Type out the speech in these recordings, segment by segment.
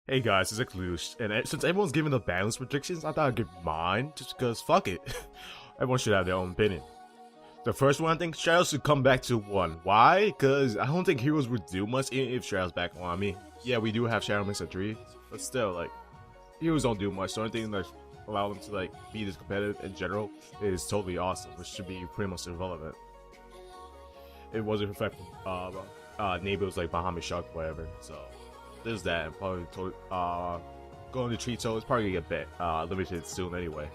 Hey guys, it's Ecluche, and since everyone's giving the balance predictions, I thought I'd give mine, just because fuck it. Everyone should have their own opinion. The first one, I think Shadows should come back to 1. Why? Because I don't think Heroes would do much even if Shadows back on. I mean, yeah, we do have Shadow Mix at 3, but still, like, Heroes don't do much. The only thing that allow them to, like, be this competitive in general is totally awesome, which should be pretty much irrelevant. It wasn't affecting neighbors like Bahamut Shark, whatever, so there's that. And probably going to treat, so it's probably gonna get limited soon anyway.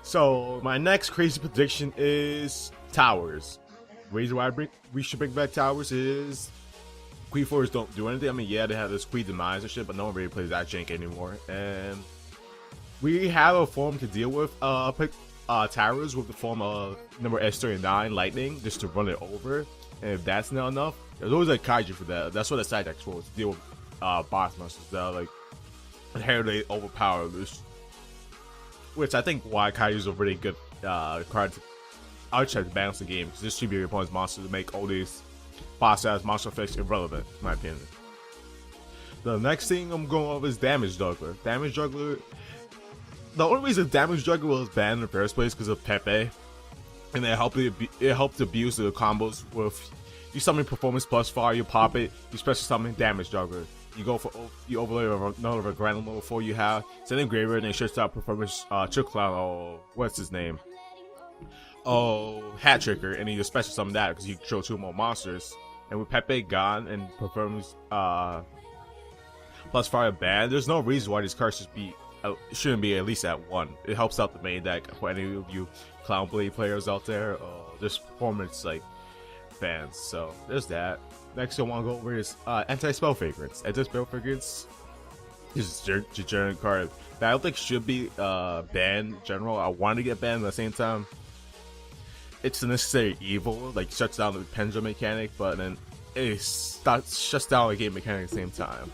So my next crazy prediction is towers. The reason why we should bring back towers is Queen Force don't do anything. I mean, yeah, they have this Queen Demise and shit, but no one really plays that jank anymore. And we have a form to deal with towers with the form of number S39 Lightning just to run it over. And if that's not enough, there's always a Kaiju for that. That's what the side deck's for, to deal with boss monsters that are like inherently overpowered. Which I think why Kaiju is a really good card to outside to balance the game, because this should be your opponent's monster to make all these boss ass monster effects irrelevant, in my opinion. The next thing I'm going over is Damage Juggler. Damage Juggler. The only reason Damage Juggler was banned in the first place because of Pepe, and it helped abuse the combos with you summon Performance plus fire, you pop it, you special summon Damage Juggler. You overlay another Grand Level before you have send in Graveyard and it shuts out Performance Trick Clown or what's his name? Oh, Hat Tricker, and you special summon that because you control 2 more monsters. And with Pepe gone and Performance plus fire banned, there's no reason why these cards shouldn't be at least at 1. It helps out the main deck for any of you Clown Blade players out there, or just Performance like fans. So there's that. Next I want to go over is anti-spell fragrance. Anti-spell fragrance is a degenerate card that I don't think should be banned in general. I want to get banned at the same time. It's a necessary evil, like shuts down the pendulum mechanic, but then it shuts down the game mechanic at the same time.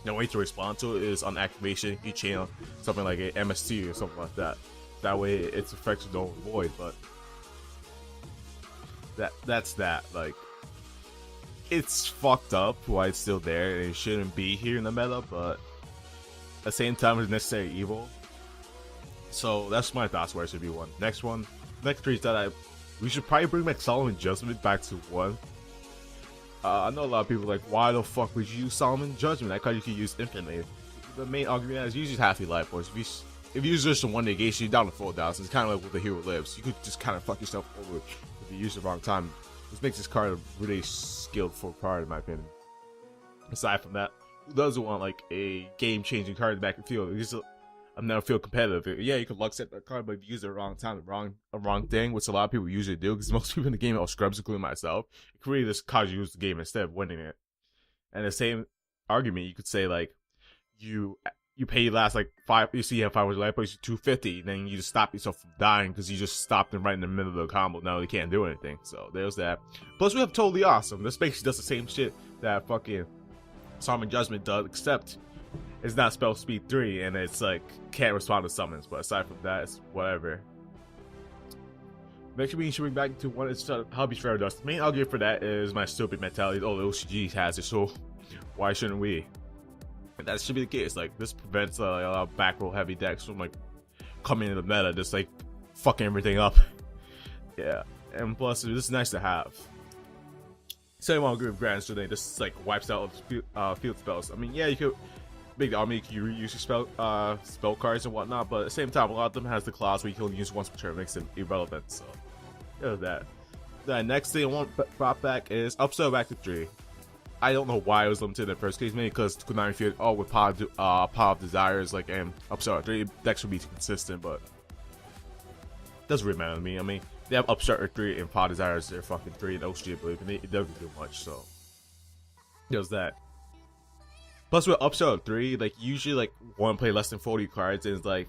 The way to respond to it is on activation, you chain something like a MST or something like that. That way its effects don't void, but that's that. Like, it's fucked up why it's still there and it shouldn't be here in the meta, but at the same time it's necessary evil. So that's my thoughts where it should be 1. Next 3 is that we should probably bring back Solomon Judgment back to 1. I know a lot of people are like, why the fuck would you use Solomon Judgment? That card you can use infinitely. The main argument is usually half your life force. If you use just a 1 negation, you're down to 4,000. It's kind of like with the hero lives. You could just kind of fuck yourself over if you use it the wrong time. This makes this card a really skillful card in my opinion. Aside from that, who doesn't want like a game-changing card in the back of the field? I'm never feel competitive. Yeah, you can luck set that card, but if you use it the wrong time, a wrong thing, which a lot of people usually do, because most people in the game are scrubs, including myself. It could really just cause you to lose the game instead of winning it. And the same argument, you could say like you pay your last like 5. You see you have 5 life, but you 250. Then you just stop yourself from dying because you just stopped them right in the middle of the combo. Now they can't do anything. So there's that. Plus we have Totally Awesome. This basically does the same shit that fucking Solomon Judgment does, except it's not spell speed 3 and it's like can't respond to summons. But aside from that, it's whatever. Next we should bring back to 1 is Hobby Sphero Dust. The main argument for that is my stupid mentality. Oh, the OCG has it, so why shouldn't we? That should be the case. Like, this prevents a lot of back row heavy decks from like coming into the meta, just like fucking everything up. Yeah, and plus this is nice to have. Same on Group Grand, so they just like wipes out field spells. I mean, yeah, you could make the army, you reuse your spell cards and whatnot, but at the same time, a lot of them has the clause where you can only use once per turn, makes it irrelevant. So there's that. The next thing I want brought back is upsell back to 3. I don't know why it was limited in the first case, maybe because Konami feared, oh, with Power of Desires, like, and Upstart 3, decks would be consistent, but doesn't really matter to me. I mean, they have Upstart 3 and Power of Desires, they're fucking 3 and OG, I believe, and it doesn't do much, so there's that. Plus, with Upstart 3, like, usually, like, want to play less than 40 cards, and it's like,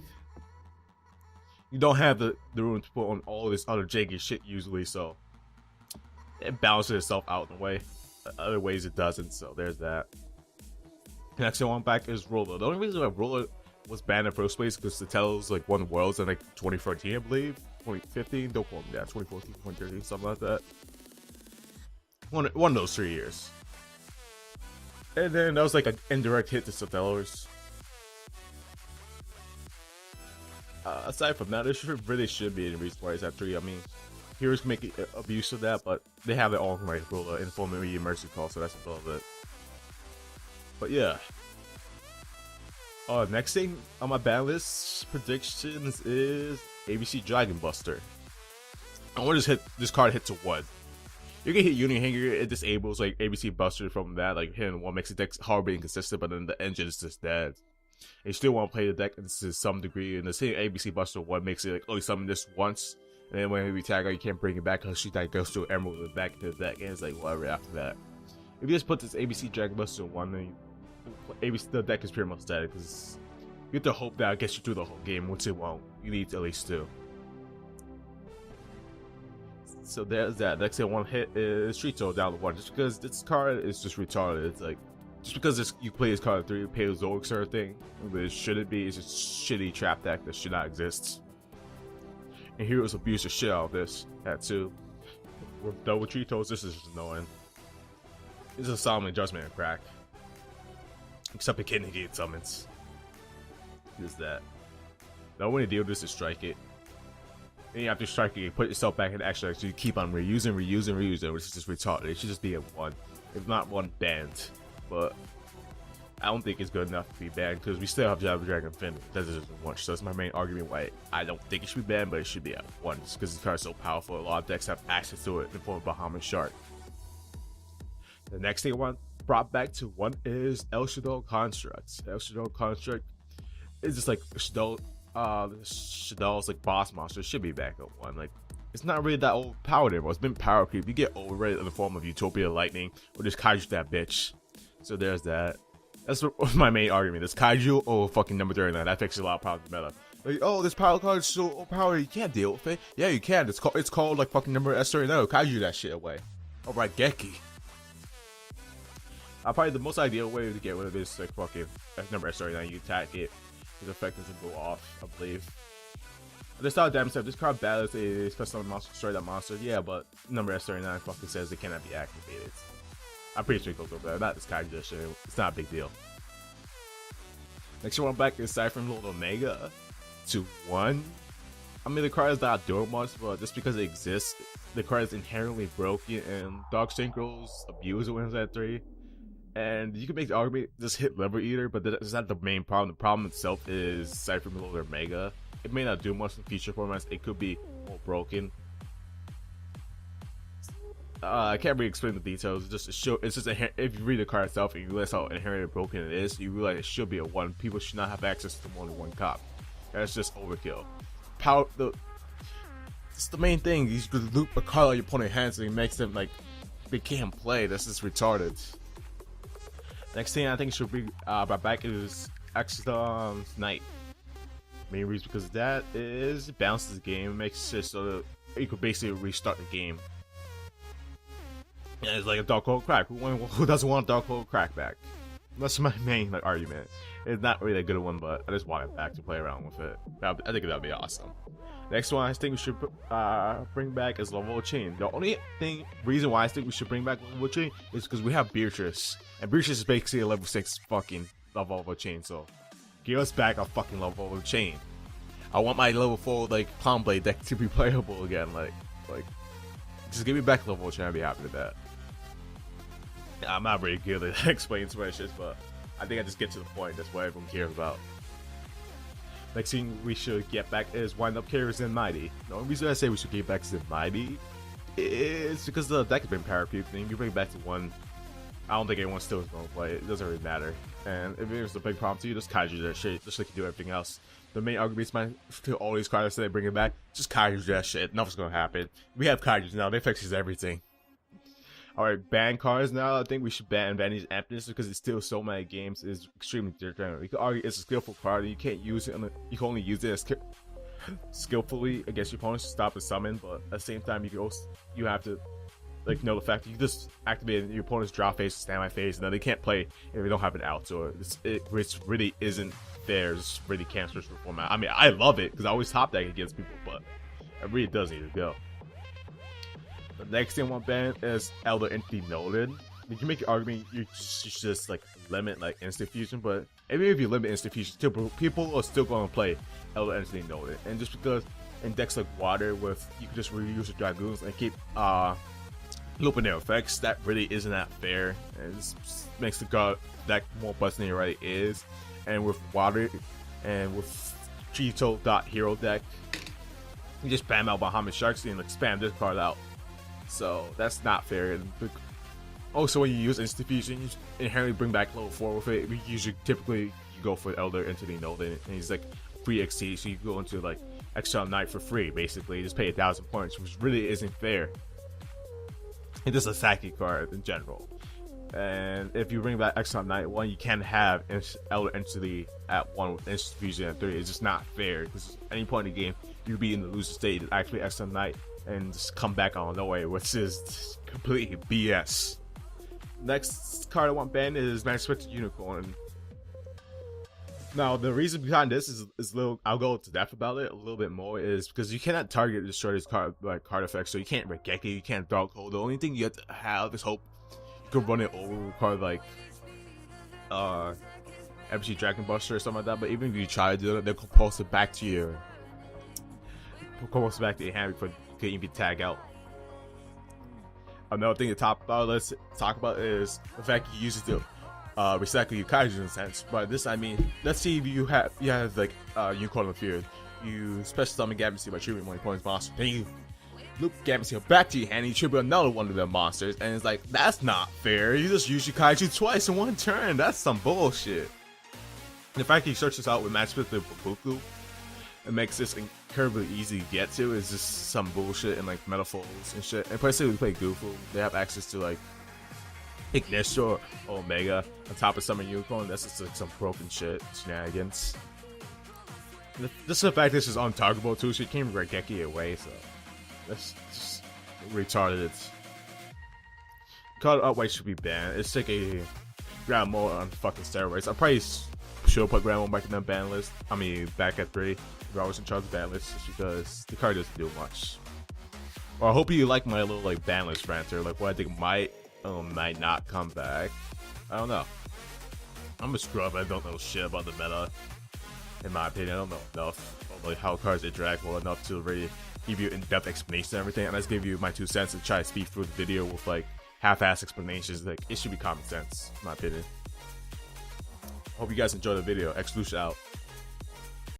you don't have the room to put on all this other janky shit usually, so it balances itself out in a way. Other ways it doesn't, so there's that. Next one back is Roller. The only reason why Roller was banned in the first place because the Telos like won Worlds in like 2013, I believe, 2015. Don't quote me, yeah, 2014, 2013, something like that. One of those 3 years. And then that was like an indirect hit to Sotelos. Aside from that, there really should be any reason why it's at 3. I mean, heroes can make abuse of that, but they have their own right rule, Informant Mercy Call, so that's a little bit. But yeah. Next thing on my ban list predictions is ABC Dragon Buster. I want to just hit this card hit to 1. You can hit Union Hanger, it disables like ABC Buster from that, like hitting 1 makes the deck horribly inconsistent, but then the engine is just dead. And you still want to play the deck to some degree, and the same ABC Buster 1 makes it like only summon this once, and then when we tag her, you can't bring it back because she like goes to Emerald back into the deck, and it's like whatever after that. If you just put this ABC Dragon Buster 1, then the deck is pretty much dead, because you have to hope that it gets you through the whole game, which it won't. You need at least 2. So there's that. Next thing I want to hit is Street Soul down to 1, just because this card is just retarded. It's like, just because you play this card at 3, pay the Zork sort of thing, but it shouldn't be. It's just shitty trap deck that should not exist. And Heroes abuse the shit out of this at 2. With double Tritos, this is just annoying. This is a Solomon Judgment and crack. Except it can't negate summons. Is that. The only way to deal with this is strike it. And you have to strike it, you put yourself back in action, so you keep on reusing, which is just retarded. It should just be a 1. If not 1, banned. But I don't think it's good enough to be banned, because we still have Java Dragon Fin. That doesn't want. So that's my main argument why I don't think it should be banned, but it should be at 1. Just because this card is so powerful, a lot of decks have access to it in the form of Bahamut Shark. The next thing I want brought back to 1 is El Shadow Construct. El Shadow Construct is just like Shadow's like boss monster. It should be back at 1. Like, it's not really that overpowered anymore. It's been power creep. You get overrated in the form of Utopia Lightning or just Kaiju that bitch. So there's that. That's my main argument. This Kaiju or fucking number 39. That fixes a lot of problems in meta. Like, oh, this power card is so overpowered. You can't deal with it. Yeah, you can. It's called like fucking number S39. Kaiju that shit away. Alright, Geki. Probably the most ideal way to get rid of this like fucking number S39. You attack it. His effect doesn't go off, I believe. This style damage stuff. This card battles a special monster, destroy that monster. Yeah, but number S39 fucking says it cannot be activated. I'm pretty sure it goes over there. Not this Kaiju shit. It's not a big deal. Next one back is Cypher Lord Omega to 1. I mean, the card is not doing much, but just because it exists, the card is inherently broken, and Dark Synchros abuse it when it's at 3. And you can make the argument just hit Lever Eater, but that's not the main problem. The problem itself is Cypher Lord Omega. It may not do much in future formats. It could be more broken. I can't really explain the details. It's just if you read the card itself and you realize how inherently broken it is, you realize it should be a 1. People should not have access to more than 1 cop. That's just overkill. It's the main thing. You could loop a card out your opponent's hands and it makes them like they can't play. That's just retarded. Next thing I think should be brought back is Exodus Knight. Main reason because that is it balances the game, makes it so that you could basically restart the game. And it's like a Dark Hole Crack. Who doesn't want Dark Hole Crack back? That's my main argument. It's not really a good one, but I just want it back to play around with it. I think that'd be awesome. Next one I think we should bring back is Level Chain. The only reason why I think we should bring back Level Chain is because we have Beatrice. And Beatrice is basically a level 6 fucking level chain, so give us back a fucking level chain. I want my level 4 like Clown Blade deck to be playable again. Like just give me back level chain. I'd be happy with that. I'm not very good at explaining too much shit, but I think I just get to the point. That's what everyone cares about. Next thing we should get back is Wind Up Carriers and Mighty. The only reason I say we should get back to Mighty is because the deck has been power creeped, and you bring it back to 1. I don't think anyone still is going to play it. It doesn't really matter. And if there's a big problem to you, just Kaiju that shit, just like you do everything else. The main arguments to all these cards that they bring it back, just Kaiju that shit. Nothing's going to happen. We have Kaijus now. They fixes everything. Alright, ban cards now. I think we should ban Vanity's Emptiness because it's still so many games. It's extremely degenerate. You could argue it's a skillful card. And you can't use it. You can only use it as skillfully against your opponents to stop the summon. But at the same time, you have to like know the fact that you just activate your opponent's draw phase, stand by phase, and then they can't play if they don't have it out. So it really isn't fair. It's really cancerous for format. I mean, I love it because I always top deck against people, but it really does need to go. The next thing I want banned is Elder Entity Noted. you can make your argument you should just like limit like instant fusion, but even if you limit instant fusion, people are still going to play Elder Entity Node. And just because in decks like water, with you can just reuse your dragoons and keep looping their effects, that really isn't that fair. And it just makes the deck more busted than it already is. And with water and with Hero deck, you just spam out Bahamut Sharks and like spam this card out. So that's not fair. And also, when you use instant fusion, you inherently bring back level 4 with it. We usually typically you go for Elder Entity Node, and he's like free XT, so you go into like Exile Knight for free. Basically, you just pay 1,000 points, which really isn't fair. And this is a Saki card in general. And if you bring back Exile Knight 1, you can't have Elder Entity at 1 with instant fusion at 3. It's just not fair, because at any point in the game, you'd be in the loser state and actually Exile Knight and just come back on no way, which is completely BS. Next card I want banned is Manuscripted Unicorn. Now, the reason behind this is a little, I'll go to depth about it a little bit more, is because you cannot target destroy this card like card effects, so you can't Regeki, you can't Dark Hole. The only thing you have to have is hope you can run it over with a card like MC Dragon Buster or something like that. But even if you try to do it, they'll compulse it back to your hand before you can even tag out. Another thing to let's talk about is the fact you use it to recycle your kaiju in a sense. By this I mean, let's see if you have like Unicorn in the field. You special summon Gabby by tributing one of your opponent's monsters. Then you loop Gabby back to your hand and you tribute another one of their monsters. And it's like, that's not fair. You just use your kaiju twice in one turn. That's some bullshit. And the fact he searches out with match with the Buku, it makes this incredibly easy to get to, is just some bullshit and like metaphors and shit. And especially when we play Goofy, they have access to like Ignition or Omega on top of Summon Unicorn. That's just like some broken shit shenanigans. Just the fact this is untargetable too, so you can't Regeki away, so that's just retarded. Card Outright should be banned. It's like a Grand Mode on fucking steroids. I probably should put Grand Mode back in the ban list. I mean, back at 3. If I was in charge of ban list, just because the card doesn't do much. Well, I hope you like my little like ban list ranter, like what I think might not come back. I don't know. I'm a scrub. I don't know shit about the meta. In my opinion, I don't know enough about like how cards interact well enough to really give you in-depth explanation and everything. And I just give you my 2 cents and try to speed through the video with like half-ass explanations. Like, it should be common sense, in my opinion. Hope you guys enjoyed the video. X Lucia out.